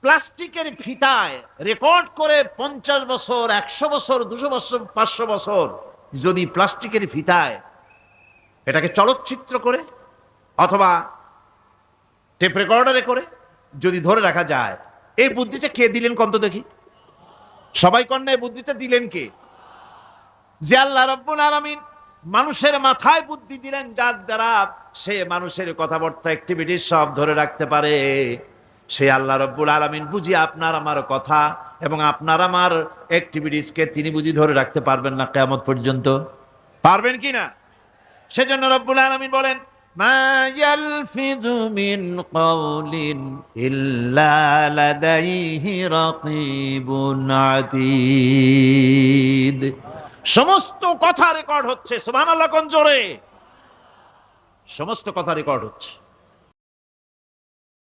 প্লাস্টিকের ফিতায় রেকর্ড করে 50 বছর, 100 বছর, 200 বছর, 500 বছর যদি প্লাস্টিকের ফিতায় এটাকে চলচ্চিত্র করে অথবা টেপ রেকর্ডারে করে যদি ধরে রাখা যায়, এই বুদ্ধিটা কে দিলেন কন্ত দেখি? সবাই কন্যা, এই বুদ্ধিটা দিলেন কে? যে আল্লাহ রাব্বুল আলামিন মানুষের মাথায় বুদ্ধি দিলেন, যার দ্বারা সে মানুষের কথাবার্তা, অ্যাক্টিভিটি সব ধরে রাখতে পারে। সেই আল্লাহ রাব্বুল আলামিন বুঝি আপনার আমার কথা এবং আপনার আমার অ্যাক্টিভিটিসকে তিনি বুঝি ধরে রাখতে পারবেন না কিয়ামত পর্যন্ত? পারবেন কি না? সেজন্য রাব্বুল আলামিন বলেন, মা ইয়ালফিযু মিন কাওলিন ইল্লা লাদাইহি রাকীবুন আতীদ। সমস্ত কথা রেকর্ড হচ্ছে। সুবহানাল্লাহ কোন জোরে! সমস্ত কথা রেকর্ড হচ্ছে।